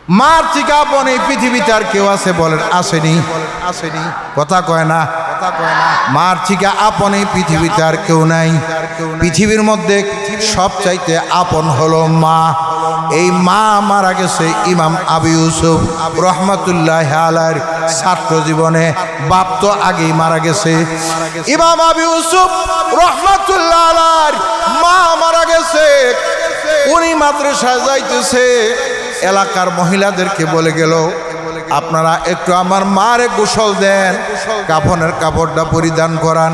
মার থেকে আপন এই পৃথিবীতে আর কেউ আছে বলেন? আসেনি? আসেনি? কথা কয় না, কথা কয় না। মার থেকে আপন এই পৃথিবীতে আর কেউ নাই। পৃথিবীর মধ্যে সবচাইতে আপন হলো মা। এই মা মারা গেছে ইমাম আবু ইউসুফ রহমাতুল্লাহ আলাইহির ছাত্র জীবনে। বাপ তো আগেই মারা গেছে। ইমাম আবু ইউসুফ রহমাতুল্লাহ আলাইহির মা মারা গেছে। উনি মাদ্রাসায় যাইতেছে, এলাকার মহিলাদেরকে বলে গেল, আপনারা একটু আমার মারে গোসল দেন, কাফনের কাপড়টা পরিধান করান।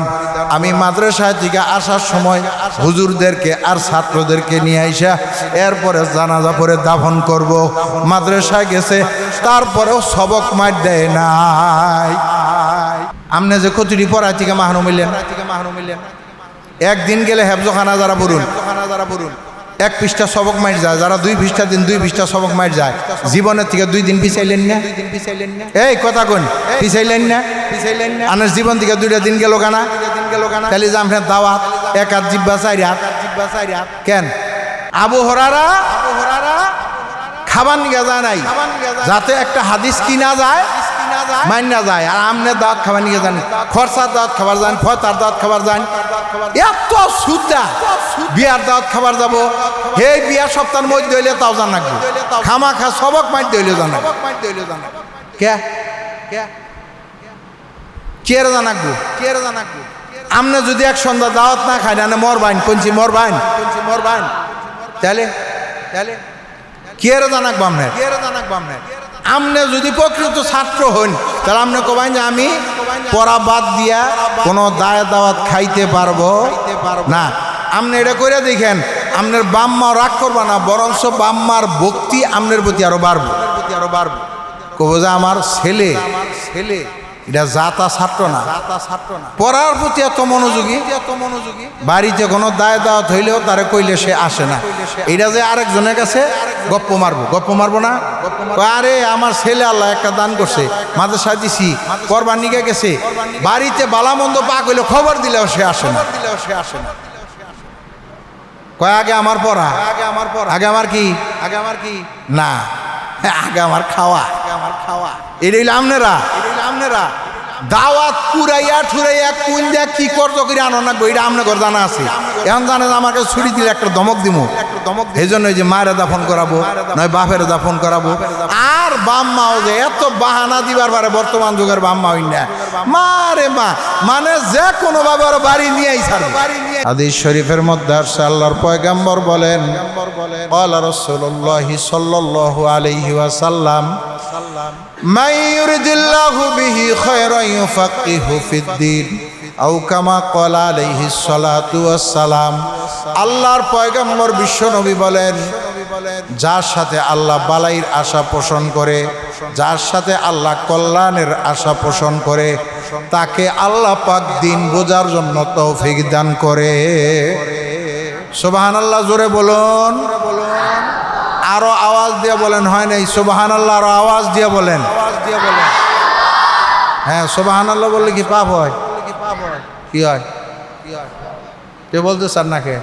আমি মাদ্রাসায় থেকে আসার সময় হুজুরদেরকে আর ছাত্রদেরকে নিয়ে আইসা এরপরে জানাজা পরে দাফন করব। মাদ্রাসায় গেছে, তারপরেও সবক মার দেয় নাই। আমনে যে কচুরি পড়াই থেকে মাহরুম হইলেন, একদিন গেলে হেফজখানা যারা বলুন, এক পৃষ্ঠা সবক মাইট যায়, যারা 2 পৃষ্ঠা দিন 2 পৃষ্ঠা সবক মাইট যায়, জীবনের থেকে 2 দিন পিছাইলেন না? এই কথা কোন পিছাইলেন না? আনার জীবন থেকে 2টা দিন গেল কানা, খালি যে আপনার দাওয়াত 1 হাত জিব্বা 4 হাত কেন? আবু হুরায়রা খাবার নিয়ে যায় নাই, যাতে একটা হাদিস কিনা যায় মাইনা যায়। আর আমনে দাওয়াত খাবার নিয়ে যান, খরচার দাওয়াত খাবার যান, ফতার দাওয়াত খাবার যান। এত সুদা বিয়ার দাওয়াত খাবার যাব, হে বিয়ার সপ্তাহের মধ্যে হইলে তাও জান রাখবো, খামা খা সবক মাইট হইলে জান কে কের জান রাখবো। আমনে যদি এক সন্ধ্যা দাওয়াত না খাই না মরবাইন পঞ্চি মরবাইন তাহলে কের জান রাখবো আপনার? আমনে যদি প্রকৃত ছাত্র হন, তাহলে আপনি কবেন যে আমি পড়া বাদ দিয়া কোনো দায় দাওয়াত খাইতে পারবো না। আপনি এটা করে দেখেন, আপনার বাম্মা রাগ করবা না, বরঞ্চ বাম্মার ভক্তি আপনার প্রতি আরো বাড়বো। কব যে আমার ছেলে এটা জাতা ছাত্র না, পড়ার প্রতি এত মনোযোগী। বাড়িতে কোনো দায় দাওয়াত হইলেও তারে কইলে সে আসে না। এটা যে আরেকজনের কাছে গপ্প মারবো না। আরে আমার ছেলে আল্লাহ একটা দান করছে, মাদ্রাসায় দিছি, করবার নিকে গেছে, বাড়িতে বালা মন্দ পা কইলে খবর দিলেও সে আসে না। কয় আগে আমার পড়া, আগে আমার কি না, আগে আমার খাওয়া। এটা হইলে আপনারা দাওয়াত পুরাইয়া ঠুরাইয়া কোন দেখ কি করতো করে আনো না, এটা আপনার জানা আছে। এখন জানে আমাকে ছুরি দিলে একটা ধমক দিব, এই জন্য যে মায়ের দাফন করাবো, নয় বাপের দাফন করাবো। আর বাম্মাও যে এত বাহানা দিবার পারে বর্তমান যুগের বাম্মা হই না, মারে মা মানে যে কোনো ভাবে ওরা বাড়ি নিয়েই ছাড়বে। হাদিস শরীফের মধ্যে আসছে, আল্লাহর পয়গম্বর বলেন, ক্বালা রাসূলুল্লাহ সাল্লাল্লাহু আলাইহি ওয়াসাল্লাম, মান ইউরিদিল্লাহু বিহি খায়রান ইউফাক্কিহু ফিদ্দীন আও কামা ক্বালা আলাইহিস সালাতু ওয়াসসালাম। আল্লাহর পয়গম্বর বিশ্বনবী বলেন, যার সাথে আল্লাহ বালাইর আশা পোষণ করে, যার সাথে আল্লাহ কল্যাণের আশা পোষণ করে, তাকে আল্লাহ পাক দিন বোঝার জন্য তৌফিক দান করে। সুবহানাল্লাহ জোরে বলুন, আরো আওয়াজ দিয়ে বলেন, হয় নাই? সুবহানাল্লাহ আরো আওয়াজ দিয়ে বলেন। হ্যাঁ, সুবহানাল্লাহ বললে কি পাপ হয়? কি হয়? কে বলতে চান না? কে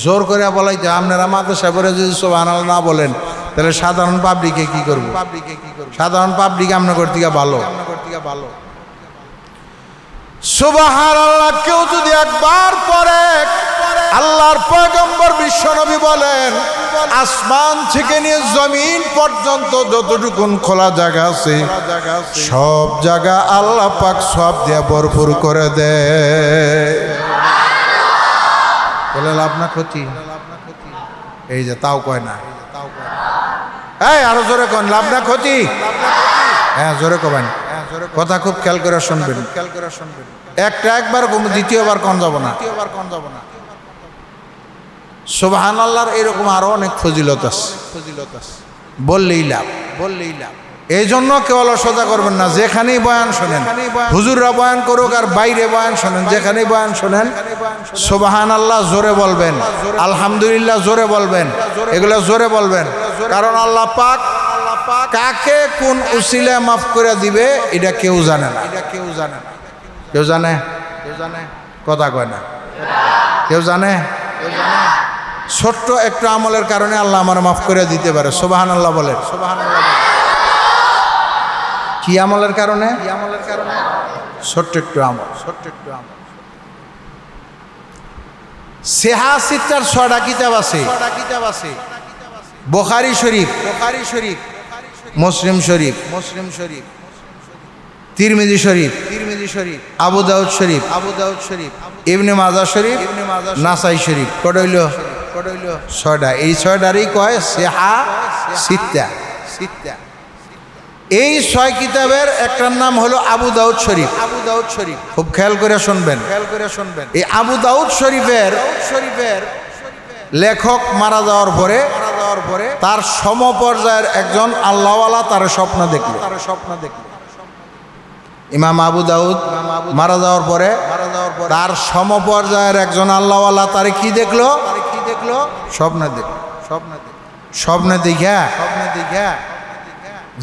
জোর করে বলাইতে? আপনারা মাদ্রাসায় পড়ে যদি সুবহানাল্লাহ না বলেন, তাহলে সাধারণ পাবলিকে কি করবো? সাধারণ পাবলিক আপনার করতে ভালো। সুবহানাল্লাহ কেউ যদি একবার পড়ে, আল্লাহর পয়গম্বর বিশ্বনবী বলেন, আসমান থেকে নিয়ে জমিন পর্যন্ত যতটুকুন খোলা জায়গা আছে, সব জায়গা আল্লাহ পাক সব দিয়ে ভরপুর করে দেয়। বলে লাভ না ক্ষতি? এই যে তাও কয় না, এই আরো জোরে কন, লাভ না ক্ষতি? হ্যাঁ জোরে কবেন, কথা খুব খেয়াল করে শুনবেন। একবার দ্বিতীয়বার কন যাব না। সুবহানাল্লাহর এরকম আরো অনেক ফজিলত আছে, বললেই লাভ। এই জন্য কেউ অলসতা করবেন না। যেখানেই বয়ান শোনেন, হুজুররা বয়ান করুক আর বাইরে বয়ান শোনেন, যেখানেই বয়ান শোনেন সুবহানাল্লাহ জোরে বলবেন, আলহামদুলিল্লাহ জোরে বলবেন, এগুলো জোরে বলবেন। কারণ আল্লাহ পাক কাকে কোন উসিলায় মাফ করে দিবে এটা কেউ জানে না। কেউ জানে? কথা কয় না। কেউ জানে? ছোট্ট একটু আমলের কারণে আল্লাহ আমার মাফ করে দিতে পারে। সুবহানাল্লাহ বলেন। কি আমলের কারণে? ছোট্ট একটু আমল। সেহা সিত্তার 6টা কিতাব আছে। বুখারী শরীফ, মুসলিম শরীফ, তিরমিজি শরীফ, আবু দাউদ শরীফ, ইবনে মাজাহ শরীফ, নাসাই শরীফ। কয়টা হইল? 6টা। এই 6টারই কয় সেহা সিত্তা। এই 6 কিতাবের একটার নাম হলো আবু দাউদ শরীফ। খুব খেয়াল করে শুনবেন। এই আবু দাউদ শরীফের লেখক মারা যাওয়ার পরে তার সমপর্যায়ের একজন আল্লাহওয়ালা তার স্বপ্ন দেখল। ইমাম আবু দাউদ মারা যাওয়ার পরে তার সমপর্যায়ের একজন আল্লাহওয়ালা তারে কি দেখলো? স্বপ্নে দেখা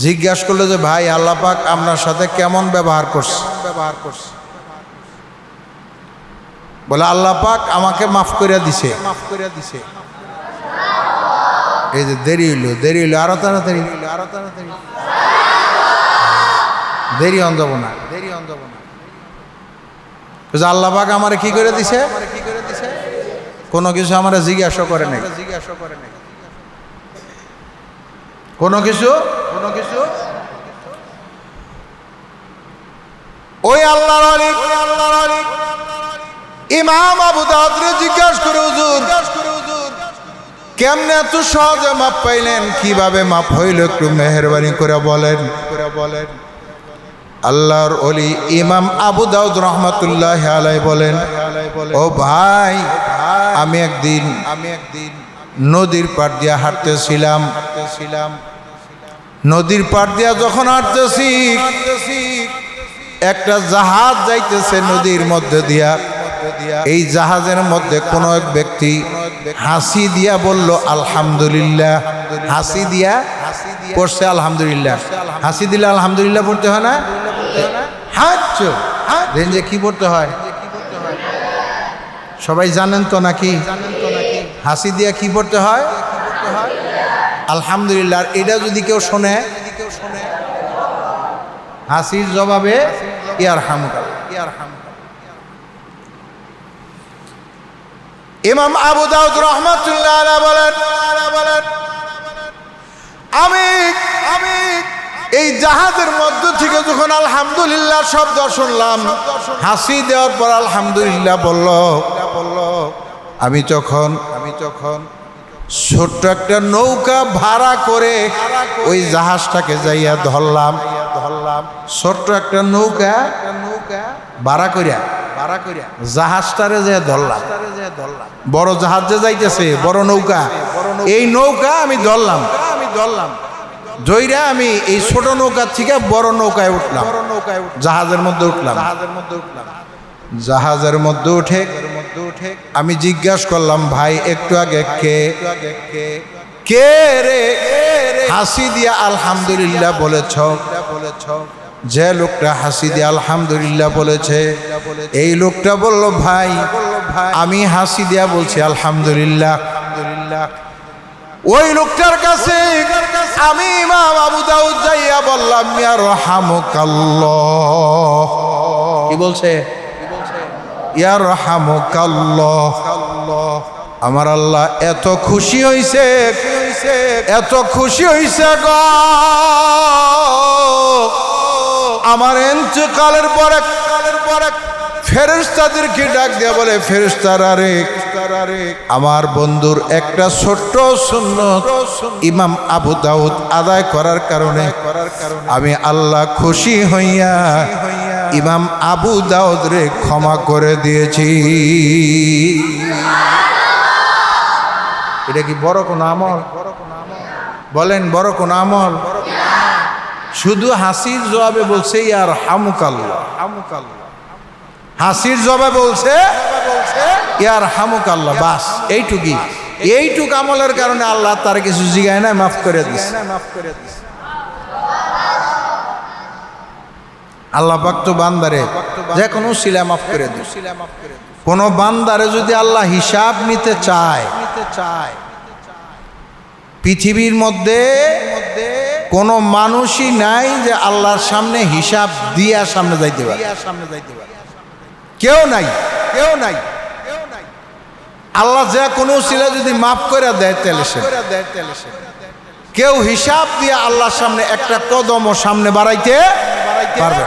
জিজ্ঞাসা করলো যে ভাই আল্লাহ পাক আপনার সাথে কেমন ব্যবহার করছে? বলে আল্লাহ পাক আমাকে মাফ করে দিছে। এই যে দেরি হইলো, আরো তাড়াতাড়ি, দেরি হন যাব না। আল্লাহ পাক আমারে কি করে দিছে? কোনো কিছু আমরা জিজ্ঞাসা করে নাই। কোনো কিছু ওই আল্লাহর ওলি ইমাম আবু দাউদরে জিজ্ঞাসা করে হুজুর কেমনে এত সহজে মাপ পাইলেন? কিভাবে মাপ হইল একটু মেহেরবানি করে বলেন। আল্লাহর ওলি ইমাম আবু দাউদ রহমাতুল্লাহ আলাইহি বলেন, ও ভাই আমি একদিন নদীর পাড় দিয়া হাঁটতেছিলাম। নদীর পাড় দিয়া যখন হাঁটতেছি একটা জাহাজ যাইতেছে নদীর মধ্যে দিয়া। এই জাহাজের মধ্যে কোন এক ব্যক্তি হাসি দিয়া বলল আলহামদুলিল্লাহ। হাসি দিয়া পড়ছে আলহামদুলিল্লাহ। হাসি দিলে আলহামদুলিল্লাহ পড়তে হয় না? রেঞ্জে কি পড়তে হয় সবাই জানেন তো নাকি? হাসি দিয়া কি পড়তে হয়? আলহামদুলিল্লাহ। এটা যদি কেউ শোনে হাসির জবাবে ইয়ারহামুকাল্লাহ। ইমাম আবু দাউদ রহমাতুল্লাহ আলাইহি বলেন আমি এই জাহাজের মধ্য থেকে যখন আলহামদুলিল্লাহ শব্দ শুনলাম, হাসি দেওয়ার পর আলহামদুলিল্লাহ বলল, আমি তখন ছোট্ট একটা নৌকা ভাড়া করে ওই জাহাজটাকে যাইয়া ধরলাম। ছোট্ট একটা নৌকা ভাড়া করিয়া জাহাজটারে যে ধরলাম। বড় জাহাজ যে যাইতেছে, বড় নৌকা, এই নৌকা আমি ধরলাম। জয়রা আমি এই ছোট নৌকার থেকে বড় নৌকায় উঠলাম। জাহাজের মধ্যে উঠলাম। জাহাজের মধ্যে উঠে আমি জিজ্ঞাসা করলাম, ভাই একটু আগে কে রে হাসি দিয়া আলহামদুলিল্লাহ বলেছ? যে লোকটা হাসি দিয়ে আলহামদুলিল্লাহ বলেছে এই লোকটা বলল, ভাই আমি হাসি দিয়া বলছি আলহামদুলিল্লাহ। ওই লোকটার কাছে আমি ইমাম আবু দাউদ যাইয়া বললাম, ইয়া রাহমুকাল্লাহ। কি বলছে? ইয়া রাহমুকাল্লাহ। আমার আল্লাহ এত খুশি হইছে, এত খুশি হইছে গো, আমার ইন্তেকালের পরে ফেরেশতাদেরকে ডাক দিয়া বলে, ফেরেশতারা রে, আমার বন্ধুর একটা ছোট্ট সুন্নত ইমাম আবু দাউদ আদায় করার কারণে আমি আল্লাহ খুশি হইয়া ইমাম আবু দাউদ রে ক্ষমা করে দিয়েছি। এটা কি বড় কোন আমল? বলেন বড় কোন আমল? শুধু হাসির জবাবে বলছে ইয়া রাহমুকাল্লাহ। হাসির জবাবে বলছে ইয়া রাহমুকাল্লাহ, বাস এইটুক আমলের কারণে আল্লাহ তার কিছু জিগায় না, মাফ করে দিছে। আল্লাহ পাক তো বান্দারে যে কোনো সিলা মাফ করে দিছে। কোন বান্দারে যদি আল্লাহ হিসাব নিতে চায়, পৃথিবীর মধ্যে কোনো মানুষই নাই যে আল্লাহর সামনে হিসাব দিয়া সামনে যাইতে পারে, কেউ নাই, কেউ নাই। আল্লাহ যে কোনো ছিল যদি মাফ করে দেয় তাহলে সে, কেউ হিসাব দিয়ে আল্লাহর সামনে একটা কদমও সামনে বাড়াইতে পারবে।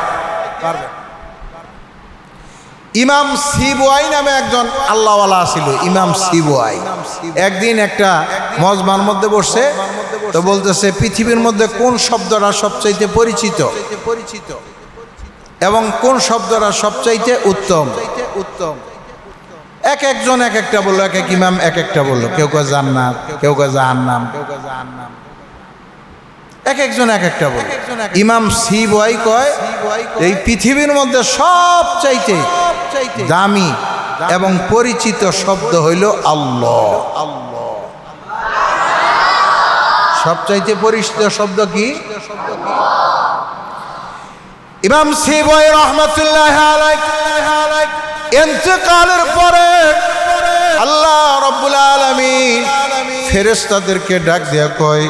ইমাম সিবুয়াই নামে একজন আল্লাহওয়ালা ছিল, ইমাম সিবুয়াই। একদিন একটা মজমার মধ্যে বসে তো বলতেছে, পৃথিবীর মধ্যে কোন শব্দটা সবচাইতে পরিচিত এবং কোন শব্দটা সবচাইতে উত্তম। এক একজন এক একটা বললো, এক এক ইমাম এক একটা বললো, কেউ কয় জান্নাত, কেউ কয় জাহান্নাম, এক একজন এক একটা বলল। ইমাম সিবুয়াই কয়, এই পৃথিবীর মধ্যে সবচাইতে দামি এবং পরিচিত শব্দ হইল আল্লাহ। সবচাইতে পরিচিত শব্দ কি? ইমাম সিবুয়াই রাহমাতুল্লাহ আলাইহি ইন্তেকালের পরে আল্লাহ রাব্বুল আলামিন ফেরেশতাদেরকে ডাক দিয়া কয়,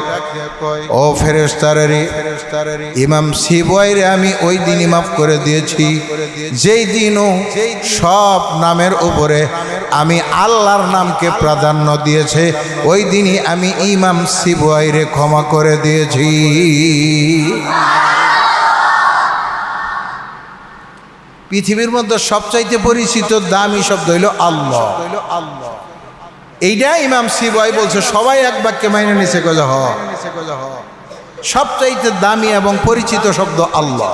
ও ফেরেশতারেরি, ইমাম সিবুয়াইরে আমি ওই দিনই মাফ করে দিয়েছি যেই দিনও সব নামের উপরে আমি আল্লাহর নামকে প্রাধান্য দিয়েছে, ওই দিনই আমি ইমাম সিবুয়াইরে ক্ষমা করে দিয়েছি। পৃথিবীর মধ্যে সবচাইতে পরিচিত দামি শব্দ হইল আল্লাহ। এইটা ইমাম সিবুয়াই বলছে, সবাই এক বাক্যে মাইনে নিছে, কয়ে হ, সবচাইতে দামি এবং পরিচিত শব্দ আল্লাহ।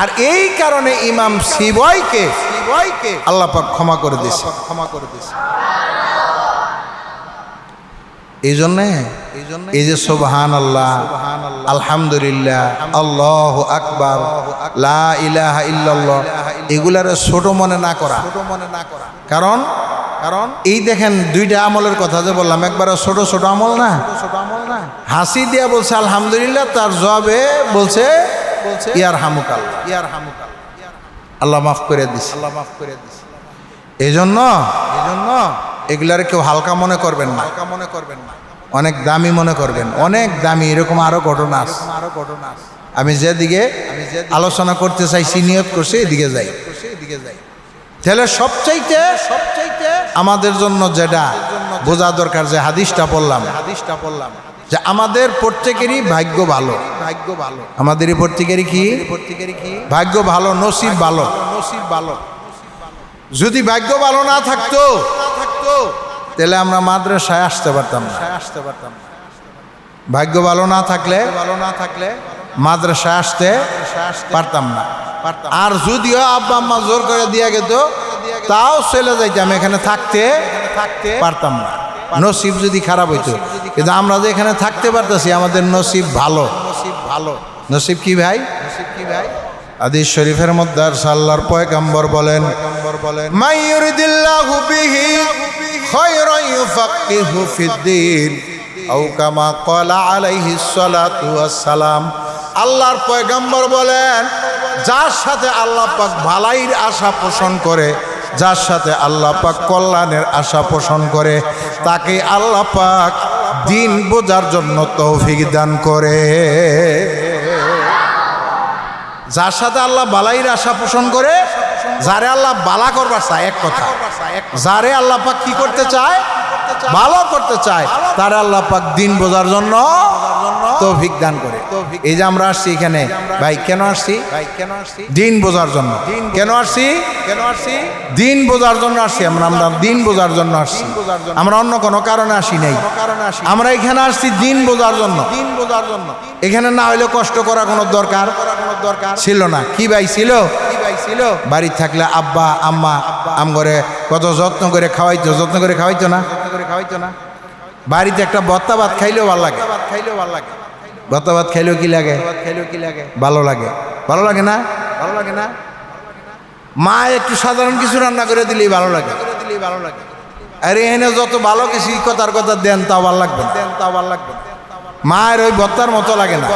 আর এই কারণে ইমাম সিবুয়াইকে আল্লাহ পাক ক্ষমা করে দিয়েছে। এই জন্যে এই যে সুবহানাল্লাহ, আলহামদুলিল্লাহ, আল্লাহু আকবার, লা ইলাহা ইল্লাল্লাহ, এগুলার ছোট মনে না করা। কারণ এই দেখেন দুইটা আমলের কথা যে বললাম, একবার ছোট ছোট আমল না, হাসি দিয়া বলছে আলহামদুলিল্লাহ, তার জবাবে বলছে ইয়ারহামুকাল্লাহ, আল্লাহ মাফ করে দিছে। এই জন্য এগুলার কেউ হালকা মনে করবেন না, অনেক দামি মনে করবেন, অনেক দামি। এরকম আরো ঘটনা আছে। আমি যেদিকে আলোচনা করতে চাইছি, নিয়ত করছি, এদিকে যাই। তাহলে সবচাইতে আমাদের জন্য যেটা বোঝা দরকার, যে হাদিসটা পড়লাম, যে আমাদের প্রত্যেকেরই ভাগ্য ভালো, আমাদেরই প্রত্যেকেরই কি ভাগ্য ভালো, নসিব ভালো। যদি ভাগ্য ভালো না থাকতো তাহলে আমরা মাদ্রাসায় আসতে পারতাম না। ভাগ্য ভালো না থাকলে মাদ্রাসায় আসতে পারতাম না। আর যদিও আব্বা আম্মা জোর করে দিয়া গেত, তাও চলে যাইতাম, এখানে থাকতে পারতাম না, নসিব যদি খারাপ হইতো। কিন্তু আমরা যে এখানে থাকতে পারতেছি, আমাদের নসিব ভালো। নসিব কি ভাই? হাদিস শরীফের মধ্যে আল্লাহর পয়গম্বর বলেন, মাইয়ুরিদিল্লাহু বিহি খায়রান ইউফাক্কিহু ফিদ্দীন আও কামা ক্বালা আলাইহিস সালাতু ওয়াস সালাম। আল্লাহর পয়গম্বর বলেন, যার সাথে আল্লাহ পাক ভালাইর আশা পোষণ করে, যার সাথে আল্লাহ পাক কল্যাণের আশা পোষণ করে, তাকে আল্লাহ পাক দিন বোঝার জন্য তৌফিক দান করে। যার সাথে আল্লাহ বালাইর আশা পোষণ করে, যারে আল্লাহ বালা করবার চায়, এক কথা, যারে আল্লাহ পাক কি করতে চায়, ভালো করতে চায়, তারে আল্লাহ পাক দিন বোঝার জন্য তৌফিক দান করে। এই যে আমরা আসছি এখানে, ভাই কেন আসছি? দিন বোঝার জন্য। কেন আসছি? দিন বোঝার জন্য আসছি। আমরা দিন বোঝার জন্য আসছি, আমরা অন্য কোনো কারণে আসি নাই। আমরা এখানে আসছি দিন বোঝার জন্য। এখানে না হইলে কষ্ট করা কোনো দরকার ছিল না। কি ভাই ছিল? বাড়ি থাকলে আব্বা আম্মা আমগরে কত যত্ন করে খাওয়াইতো না। বাড়িতে একটা ভর্তা ভাত খাইলেও ভালো লাগে। ভর্তা ভাত খাইলেও কি লাগে? ভালো লাগে না? মা একটু সাধারণ কিছু রান্না করে দিলেই ভালো লাগে। আরে এখানে যত ভালো কিছু কথার কথা দেন, তাও ভালো লাগবে। মায়ের ওই ভর্তার মতো লাগে না।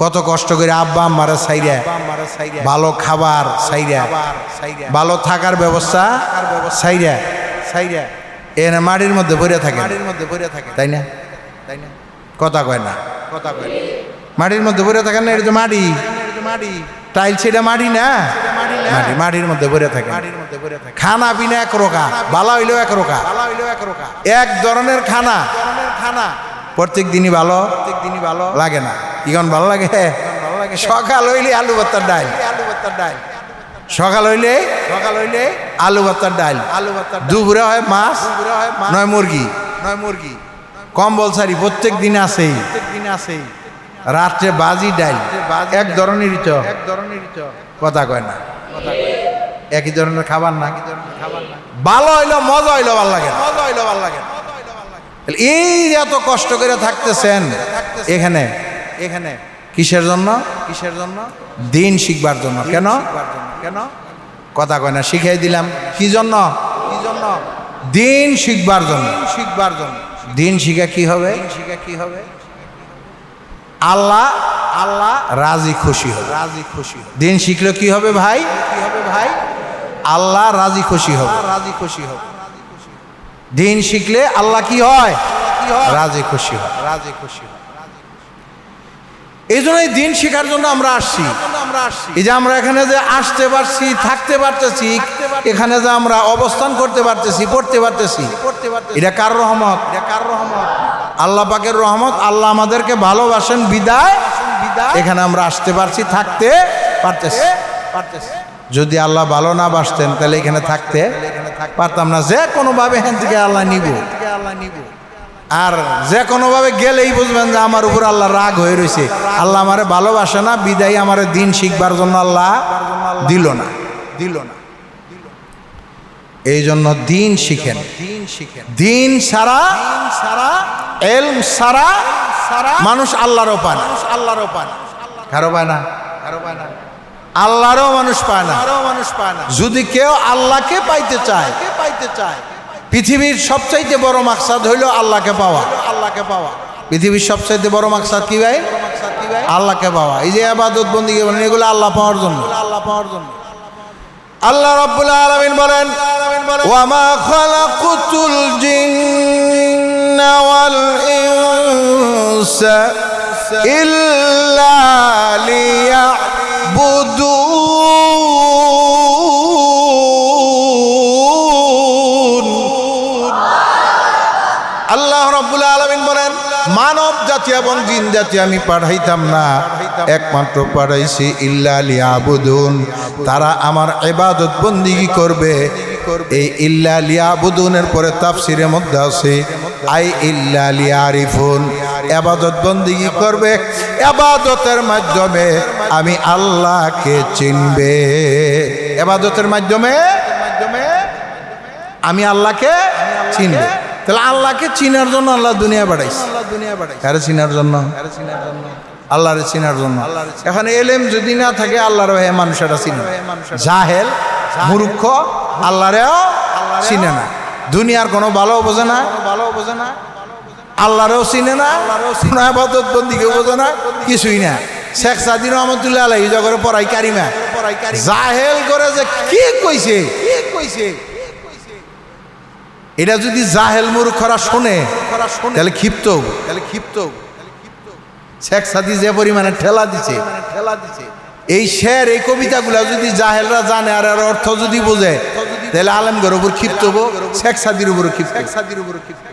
কত কষ্ট করে আব্বা আম্মারা সাইরা, ভালো খাবার সাইরা, ভালো থাকার ব্যবস্থা সাইরা এনে মাটির মধ্যে ভরে থাকে, তাই না? কথা কয় না, কথা কয় না। মাটির মধ্যে পড়ে থাকেন না, এটা তো মাটি, টাইল সেটা মাটি না, মাটি, মাটির মধ্যে পড়ে থাকে, খানা পিনা এক রোকা, বালা হইলেও এক রোকা, এক ধরনের খানা, প্রত্যেক দিনই ভালো লাগে না। ইখন ভালো লাগে, সকাল হইলে আলু ভর্তার ডাল, সকাল হইলে আলু ভর্তার ডাল, দুপুরে হয় মাছ, নয় মুরগি, কম্বল সারি প্রত্যেক দিন আছেই, রাত্রে বাজি ডাল, এক ধরনেরই তো, কথা কয় না, একই ধরনের খাবার না, ভালো হইলো মজা হইলো ভালো লাগে, এই এত কষ্ট করে থাকতেছেন এখানে, কিসের জন্য? দিন শিখবার জন্য। কেন? কথা কয় না, শিখাই দিলাম কি জন্য? দিন শিখবার জন্য। দিন শিখা কি হবে? আল্লাহ রাজি খুশি হবে। দিন শিখলে কি হবে ভাই? আল্লাহ রাজি খুশি হবে। দিন শিখলে আল্লাহ কি হয়? রাজি খুশি হয়। এই জন্য দিন শেখার জন্য আমরা আসছি। এই যে আমরা এখানে যে আসতে পারছি, থাকতে পারতেছি, এখানে যে আমরা অবস্থান করতে পারতেছি, পড়তে পারতেছি, এটা কার রহমত? আল্লাহ পাকের রহমত। আল্লাহ আমাদেরকে ভালোবাসেন বিদায় এখানে আমরা আসতে পারছি, থাকতে পারতেছি। যদি আল্লাহ ভালো না বাসতেন তাহলে এখানে থাকতে পারতাম না। যে কোনোভাবে এখান থেকে আল্লাহ নিব, আর যে কোনোভাবে গেলেই বুঝবেন যে আমার উপর আল্লাহ রাগ হয়ে রয়েছে, আল্লাহ আমারে ভালোবাসে না, বিদায় আমারে দিন শিখবার জন্য আল্লাহ দিল না। এই জন্য দিন শিখেন। দিন সারা এলম সারা মানুষ আল্লাহরও পায় না, কারো পায় না, আল্লাহরও মানুষ পায় না। যদি কেউ আল্লাহকে পাইতে চায়, পৃথিবীর সবচাইতে বড় মাকসাদ হইল আল্লাহকে পাওয়া। পৃথিবীর সবচাইতে বড় মাকসাদ কি ভাই? আল্লাহকে পাওয়া। এই যে ইবাদত বন্দেগী বলেন, এগুলো আল্লাহ পাওয়ার জন্য। আল্লাহ রাব্বুল আলামিন বলেন, ওয়া মা খালাকুতুল জিন্না ওয়াল ইনসা ইল্লা লিয়াবুদুন। আল্লাহ রাব্বুল আলামিন বলেন, মানব জাতি এবং জিন জাতি আমি পাঠাইতাম না, একমাত্র পাঠাইছি ইল্লা লিয়াবুদুন, তারা আমার ইবাদত বন্দেগী করবে। এই ইল্লা লিয়াবুদুনের পরে তাফসিরের মধ্যে আছে আই ইল্লা লিয়ারিফুন, ইবাদত বন্দেগী করবে, ইবাদতের মাধ্যমে আমি আল্লাহকে চিনবে। ইবাদতের মাধ্যমে আমি আল্লাহকে চিনবে। তাহলে আল্লাহকে চিনার জন্য আল্লাহ দুনিয়া বাড়াইছে। কারে চিনার জন্য? আল্লাহরে চিনার জন্য। এখন এলেম যদি না থাকে আল্লাহর ভাই মানুষেরা চিনে, জাহেল মূর্খ আল্লাহরেও চিনে না, দুনিয়ার কোনো ভালো বোঝে না, আল্লাহরেও চিনে না, ইবাদত বন্দেগীও বোঝে না, কিছুই না। শেখ সাদী রহমতুল্লাহ আলাইহি জগরে পড়াই কারিমা, জাহেল করে যে কি কইছে, এটা যদি জাহেল মূর্খরা শোনে তাহলে ক্ষিপ্ত। শেখ সাদী যে পরিমাণে ঠেলা দিছে, এই শের এই কবিতাগুলা যদি জাহেলরা জানে আর এর অর্থ যদি বোঝে তাহলে আলেমগের উপর ক্ষিপ্ত হবো, শেখ সাদীর উপর ক্ষিপ্ত।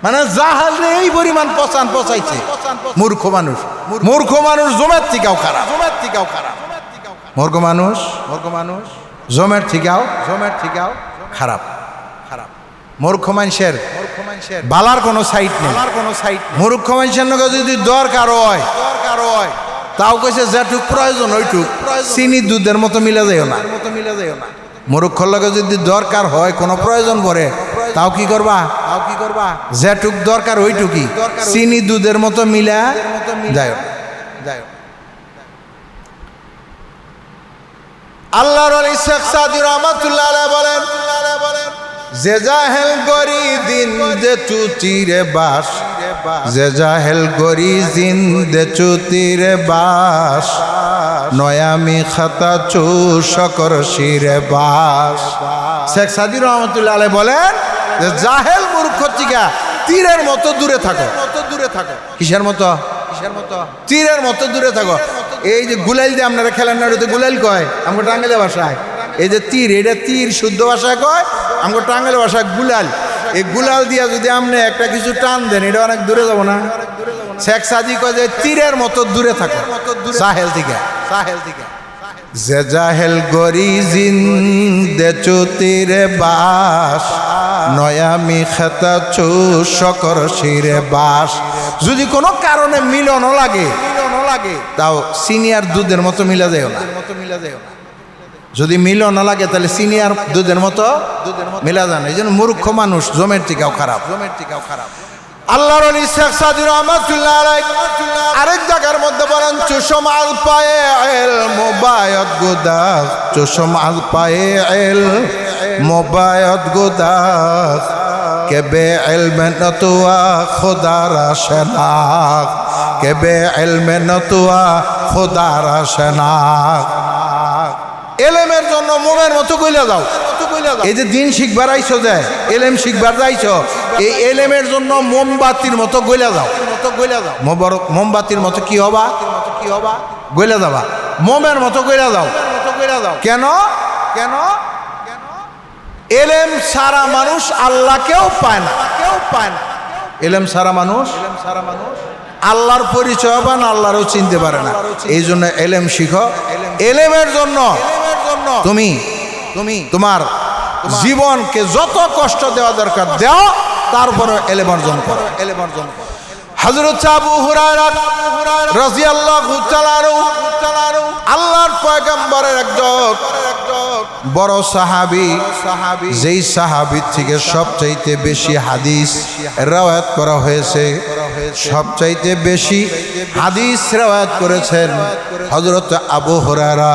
মানে জাহেল এই পরিমাণ পচাইছে মূর্খ মানুষ জমের থেকেও খারাপ, মূর্খ মানুষ জমের থেকেও খারাপ। মূর্খ মানুষের বালার কোনো সাইড নেই। মূর্খ মানুষের নগে যদি দরকার হয় তাও কইছে যেটুক প্রয়োজন ওইটুক, চিনি দুধের মতো মিলে যাইও না। মূর্খর লগে যদি দরকার হয়, কোনো প্রয়োজন পড়ে, তাও কি করবা? যেটুক দরকার ওইটুকি, চিনি দুধের মতো মিলা যায়। আল্লাহর ওলি শেখ সাদী রহমাতুল্লাহ আলাইহি বলেন, যে জাহেল গরি দিন দে চুতিরে বাস, যে জাহেল গরি জিন দে চুতিরে বাস, নয়ামি খাতা চু শকর শিরে বাস। শেখ সাদী রহমাতুল্লাহ আলাইহি বলেন যে জাহেল মূর্খ থেকে তীরের মতো দূরে থাকো। কিসের মতো? তীরের মতো দূরে থাকো। এই যে গুলাইল দিয়ে আপনারা খেলেন না, ওটা গুলাইল কয় আমাকে টাঙ্গাইলের ভাষায়। এই যে তীর, এটা তীর শুদ্ধ ভাষায় কয়, আমাকে টাঙ্গাইলের ভাষায় গুলাল। এই গুলাল দিয়া যদি আপনি একটা কিছু টান দেন, এটা অনেক দূরে যাবো না? শেখ সাদি কয় যে তীরের মতো দূরে থাকো সাহেল থেকে। যে জাহেল গরি জিন্দে চুতিরে বাস, নয়ামি খেতা চু শকর শিরে বাস। যদি কোনো কারণে মিলনও লাগে তাও সিনিয়র দুধের মতো মিলা যায় না। যদি মিলন লাগে তাহলে সিনিয়র দুধের মতো মিলা যায় না। এই জন্য মূর্খ মানুষ জমের টিকাও খারাপ। আল্লাহর ওলি শেখ সাদি রহমাতুল্লাহ আলাইহি আরেক জায়গার মধ্যে বলেন, চুষমাল পায়ে এল মোবায়ত গুদাস, চুষমাল পায়ে এল মোবায়ত গুদাস, কেবে এলমে নতুয়া খোদারা শনাখ, কেবে এলমে নতুয়া খোদারা শনাখ। এলেমের জন্য মোমের মতো কইলা যাও। এই যে দিন শিখবার আইছো, যে এলেম শিখবার যাইছো, এই এলেমের জন্য মোমবাতির মতো গইলা যাও। মোমবাতির মতো কি হবা? গইলা যাবা। মোমের মতো গইলা যাও। কেন? এলেম সারা মানুষ আল্লাহকেও পায় না। এলেম সারা মানুষ আল্লাহর পরিচয় পান, আল্লাহরও চিনতে পারে না। এই জন্য এলেম শিখো। এলেমের জন্য তুমি তোমার জীবনকে যত কষ্ট দেওয়া দরকার দাও, তারপরে এলেম অর্জন করো। হযরত আবু হুরায়রা রাদিয়াল্লাহু তাআলা আল্লাহর পয়গম্বরের একজন বড় সাহাবী, যেই সাহাবীর থেকে সবচাইতে বেশি হাদিস রওয়ায়াত করা হয়েছে, সবচাইতে বেশি হাদিস রওয়ায়াত করেছেন হযরত আবু হুরায়রা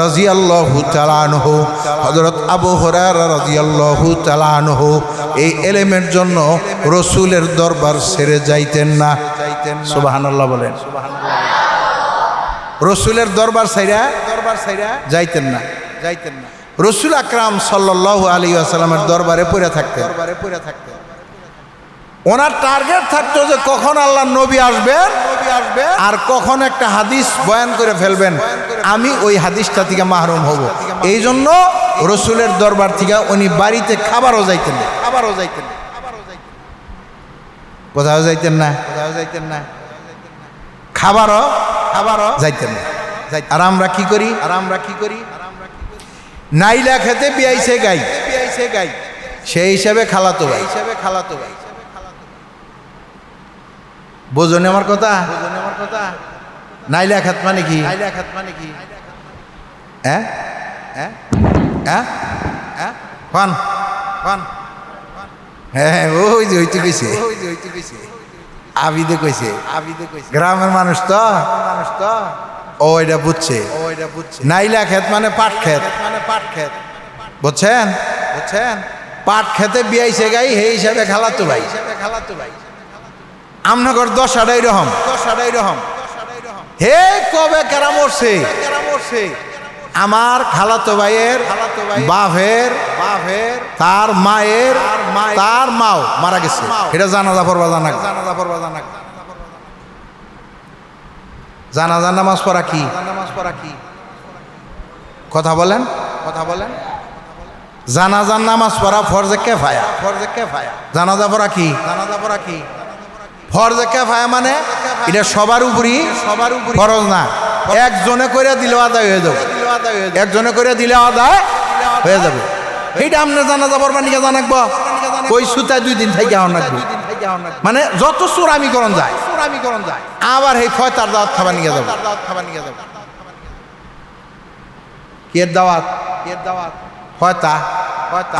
রাদিয়াল্লাহু তাআলা আনহু। হযরত আবু হুরায়রা রাদিয়াল্লাহু তাআলা আনহু এই এলেমের জন্য রাসূলের দরবার ছেড়ে যাইতেন না। সুবহানাল্লাহ বলেন। রাসূলের দরবার ছেড়ে যাইতেন না। রাসূল আকরাম সাল্লাল্লাহু আলাইহি ওয়াসাল্লামের দরবারে পড়ে থাকতেন। ওনার টার্গেট থাকতো যে কখন আল্লাহর নবী আসবেন আর কখন একটা হাদিস বয়ান করে ফেলবেন, আমি ওই হাদিসটা থেকে মাহরুম হব। এই জন্য রাসূলের দরবার থেকে উনি বাড়িতে খাবারও যাইতেন না। কোথাও যাইতেন না। খাবারও যাইতেন না। আর আমরা কি করি? নাইলা খেতে বিয়াইছে গাই, সেই হিসাবে খালাতো ভাই। বোঝনি আমার কথা? নাইলা খাত মানে কি? হ্যাঁ, ওই যে হইতে কইছে, আবিদে কইছে। গ্রামের মানুষ তো ওইটা বুঝছে। নাইলা ক্ষেত মানে পাট ক্ষেত, বুঝছেন? পাট খেতে বিয়াইছে গাই, সেই হিসাবে খালাতো ভাই। আমনগর দশাটাই রহম। হে কবে কারা মরছে? আমার খালাতো ভাইয়ের বাপের তার মায়ের তার মাও মারা গেছে। এটা জানাজা পড়বা জানা। জানাজার নামাজ পড়া কি? কথা বলেন। জানাজার নামাজ পড়া ফরজে কিফায়া। জানাজা পড়া কি? ফরজে কিফায়া মানে এটা সবার উপরই ফরজ না। একজনে করে দিলে আদায় হয়ে যাবে। এইটা আপনার জানাজা পড়বা নিকে জানাকবো। ওই সুতায় 2 দিন থেকে লাগবে। মানে যত চোরামি করন যায় আবার এই ফয়তার দাওয়াত খাবার নিয়ে যাবে। কের দাওয়াত ফয়তা।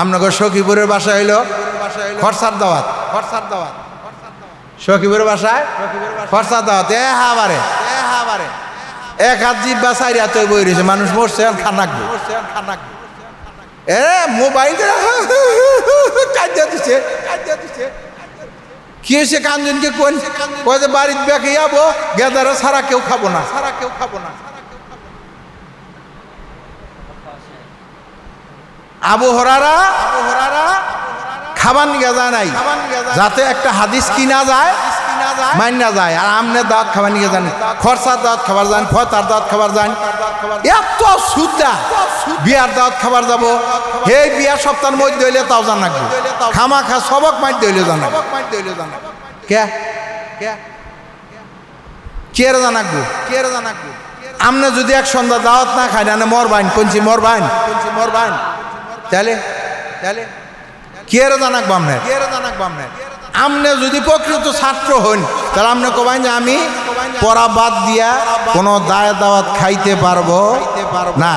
আপনার সখীপুরের বাসা হইল খরচার দাওয়াত। সখীপুরের বাসায় খরচার দাওয়াত। হাবারে 1 হাত জিব্বা 4 হাত বই রয়েছে। মানুষ মরছে, খানা মোবাইল কি হয়েছে? কাঞ্জনকে কোন বাড়ির ব্যাগে যাবো, গেদারা সারা কেউ খাবো না। আবু হুরায়রা খাবার নিয়ে যায় নাই, যাতে একটা হাদিস কিনা যায় মাইনা যায়। আর আমনে দাওয়াত খাবার নিয়ে জানি, খরচার দাওয়াত খাবার যান, ফতার দাওয়াত খাবার যান, এত সুদা বিয়ার দাওয়াত খাবার যাব। হে বিয়ার সপ্তাহের মধ্যে হইলে তাও জান রাখবো, খামা খা সবক মাইতে হইলে জান কে কে জানাকবো, কে জানাকবো। আমনে যদি এক সন্ধ্যা দাওয়াত না খাই না মরবাইন কোনছি মরবাইন তাহলে তাহলে কে জানাকবো আমনে, কে জানাকবো আমনে। আমনে যদি প্রকৃত ছাত্র হন তাহলে আমনে কবাইন যে আমি পড়া বাদ দিয়া কোনো দাওয়াত খাইতে পারবো না।